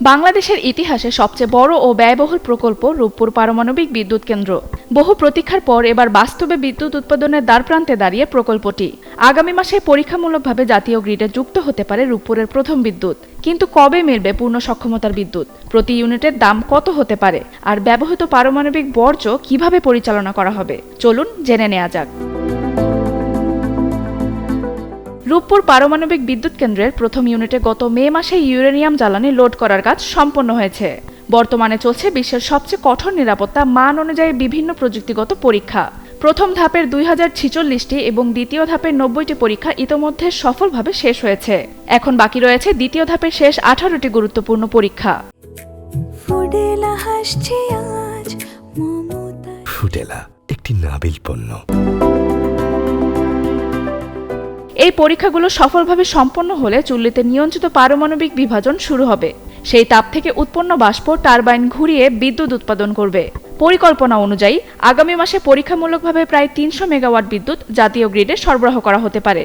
বাংলাদেশের ইতিহাসে সবচেয়ে বড় ও ব্যয়বহুল প্রকল্প রূপপুর পারমাণবিক বিদ্যুৎ কেন্দ্র। বহু প্রতীক্ষার পর এবার বাস্তবে বিদ্যুৎ উৎপাদনের দ্বারপ্রান্তে দাঁড়িয়ে প্রকল্পটি। আগামী মাসে পরীক্ষামূলকভাবে জাতীয় গ্রিডে যুক্ত হতে পারে রূপপুরের প্রথম বিদ্যুৎ। কিন্তু কবে মিলবে পূর্ণ সক্ষমতার বিদ্যুৎ, প্রতি ইউনিটের দাম কত হতে পারে, আর ব্যবহৃত পারমাণবিক বর্জ্য কিভাবে পরিচালনা করা হবে, চলুন জেনে নেওয়া যাক। রূপপুর পারমাণবিক বিদ্যুৎ কেন্দ্রের প্রথম ইউনিটে গত মে মাসে ইউরেনিয়াম জ্বালানি লোড করার কাজ সম্পন্ন হয়েছে। বর্তমানে চলছে বিশ্বের সবচেয়ে কঠোর নিরাপত্তা মান অনুযায়ী বিভিন্ন প্রযুক্তিগত পরীক্ষা। প্রথম ধাপের 2046টি এবং দ্বিতীয় ধাপের 90টি পরীক্ষা ইতোমধ্যে সফলভাবে শেষ হয়েছে। এখন বাকি রয়েছে দ্বিতীয় ধাপের শেষ 18টি গুরুত্বপূর্ণ পরীক্ষা। ফুডেলা একটি নাবিল পণ্য। এই পরীক্ষাগুলো সফলভাবে সম্পন্ন হলে চুল্লিতে নিয়ন্ত্রিত পারমাণবিক বিভাজন শুরু হবে। সেই তাপ থেকে উৎপন্ন বাষ্প টারবাইন ঘুরিয়ে বিদ্যুৎ উৎপাদন করবে। পরিকল্পনা অনুযায়ী আগামী মাসে পরীক্ষামূলকভাবে প্রায় 300 মেগাওয়াট বিদ্যুৎ জাতীয় গ্রিডে সরবরাহ করা হতে পারে।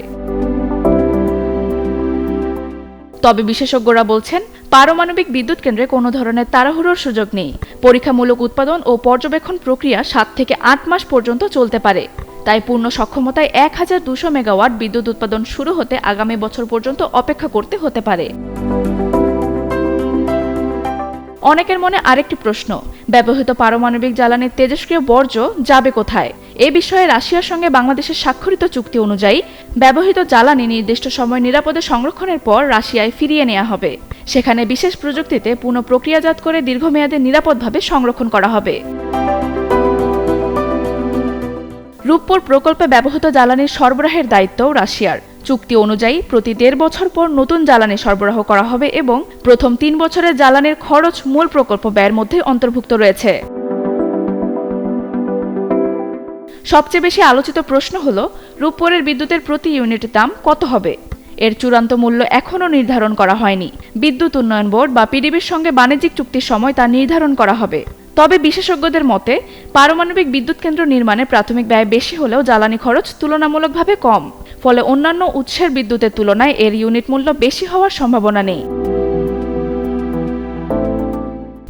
তবে বিশেষজ্ঞরা বলছেন, পারমাণবিক বিদ্যুৎ কেন্দ্রে কোনো ধরনের তাড়াহুড়োর সুযোগ নেই। পরীক্ষামূলক উৎপাদন ও পর্যবেক্ষণ প্রক্রিয়া 7 থেকে 8 মাস পর্যন্ত চলতে পারে। তাই পূর্ণ সক্ষমতায় 1200 মেগাওয়াট বিদ্যুৎ উৎপাদন শুরু হতে আগামী বছর পর্যন্ত অপেক্ষা করতে হতে পারে। অনেকের মনে আরেকটি প্রশ্ন, ব্যবহৃত পারমাণবিক জ্বালানির তেজস্ক্রিয় বর্জ্য যাবে কোথায়? এ বিষয়ে রাশিয়ার সঙ্গে বাংলাদেশের স্বাক্ষরিত চুক্তি অনুযায়ী ব্যবহৃত জ্বালানি নির্দিষ্ট সময় নিরাপদে সংরক্ষণের পর রাশিয়ায় ফিরিয়ে নেওয়া হবে। সেখানে বিশেষ প্রযুক্তিতে পুনঃ প্রক্রিয়াজাত করে দীর্ঘমেয়াদে নিরাপদভাবে সংরক্ষণ করা হবে। রূপপুর প্রকল্পে ব্যবহৃত জ্বালানির সরবরাহের দায়িত্বও রাশিয়ার। চুক্তি অনুযায়ী প্রতি 1.5 বছর পর নতুন জ্বালানি সরবরাহ করা হবে এবং প্রথম 3 বছরের জ্বালানির খরচ মূল প্রকল্প ব্যয়ের মধ্যে অন্তর্ভুক্ত রয়েছে। সবচেয়ে বেশি আলোচিত প্রশ্ন হল, রূপপুরের বিদ্যুতের প্রতি ইউনিট দাম কত হবে? এর চূড়ান্ত মূল্য এখনও নির্ধারণ করা হয়নি। বিদ্যুৎ উন্নয়ন বোর্ড বা পিডিবির সঙ্গে বাণিজ্যিক চুক্তির সময় তা নির্ধারণ করা হবে। তবে বিশেষজ্ঞদের মতে, পারমাণবিক বিদ্যুৎ কেন্দ্র নির্মাণে প্রাথমিক ব্যয় বেশি হলেও জ্বালানি খরচ তুলনামূলকভাবে কম। ফলে অন্যান্য উৎসের বিদ্যুতের তুলনায় এর ইউনিট মূল্য বেশি হওয়ার সম্ভাবনা নেই।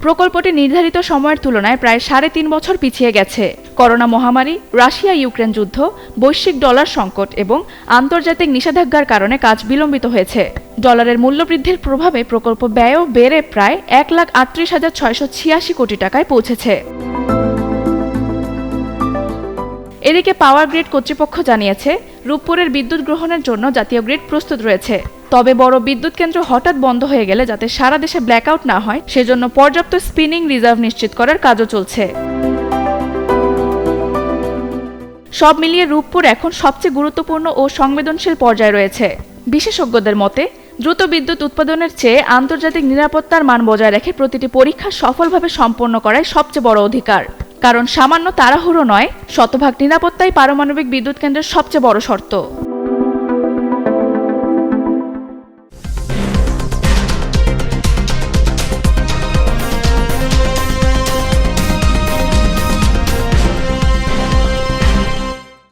প্রকল্পটি নির্ধারিত সময়ের তুলনায় প্রায় 3.5 বছর পিছিয়ে গেছে। করোনা মহামারী, রাশিয়া ইউক্রেন যুদ্ধ, বৈশ্বিক ডলার সংকট এবং আন্তর্জাতিক নিষেধাজ্ঞার কারণে কাজ বিলম্বিত হয়েছে। ডলারের মূল্যবৃদ্ধির প্রভাবে প্রকল্প ব্যয়ও বেড়ে প্রায় 1,38,686 কোটি টাকায় পৌঁছেছে। এদিকে পাওয়ার গ্রিড কর্তৃপক্ষ জানিয়েছে, রূপপুরের বিদ্যুৎ গ্রহণের জন্য জাতীয় গ্রিড প্রস্তুত রয়েছে। তবে বড় বিদ্যুৎ কেন্দ্র হঠাৎ বন্ধ হয়ে গেলে যাতে সারা দেশে ব্ল্যাকআউট না হয়, সেজন্য পর্যাপ্ত স্পিনিং রিজার্ভ নিশ্চিত করার কাজও চলছে। সব মিলিয়ে রূপপুর এখন সবচেয়ে গুরুত্বপূর্ণ ও সংবেদনশীল পর্যায়ে রয়েছে। বিশেষজ্ঞদের মতে, দ্রুত বিদ্যুৎ উৎপাদনের চেয়ে আন্তর্জাতিক নিরাপত্তার মান বজায় রেখে প্রতিটি পরীক্ষা সফলভাবে সম্পন্ন করাই সবচেয়ে বড় অধিকার। কারণ সামান্য তাড়াহুড়ো নয়, শতভাগ নিরাপত্তাই পারমাণবিক বিদ্যুৎ কেন্দ্রের সবচেয়ে বড় শর্ত।